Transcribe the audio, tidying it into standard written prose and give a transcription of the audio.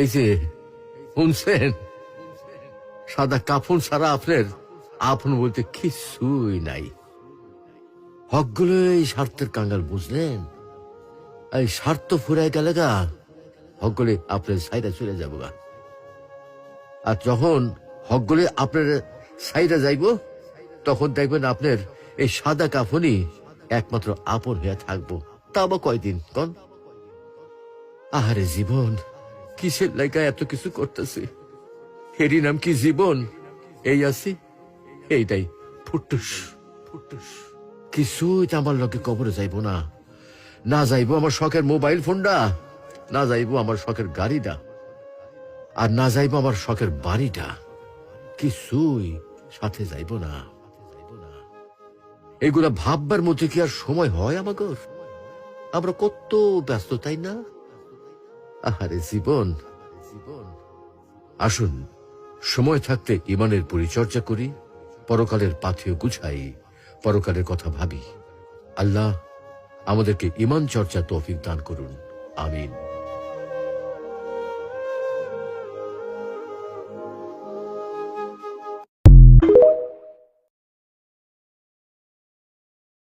এই যে শুনছেন, সাদা কাফন ছাড়া আপনার আপন বলতে কিছুই নাই। হকগুলো এই স্বার্থের কাঙ্গাল, বুঝলেন? এই স্বার্থ ফুরাই গেলে গা হকগুলি আপনার সাইডে চলে যাবো গা। আর যখন হকগুলি আপনার সাইডে যাইব, তখন দেখবেন আপনার এই সাদা কাফনই একমাত্র আপন হয়ে থাকবো। তা বা কয়দিন কন? আহারে জীবন, কিসের লাইগা এত কিছু করতেছি? এরই নাম কি জীবন? এই আছি, এইটাই ফুটুস ফুটুস। কিছুই তো আমার লোকে কবরে যাইব না। না যাইব আমার শখের মোবাইল ফোনটা, না যাইব আমার শখের গাড়িটা, আর না যাইব আমার শখের বাড়িটা। কিছুই সাথে যাইব না। এগুলা ভাববার মধ্যে কি আর সময় হয় আমাগর? আমরা কত ব্যস্ত, তাই না? আহারে জীবন, আসুন সময় থাকতে ইমানের পরিচর্যা করি, পরকালের পাথেয় গুছাই, পরকালের কথা ভাবি। আল্লাহ আমাদেরকে ইমান চর্চা তৌফিক দান করুন, আমিন।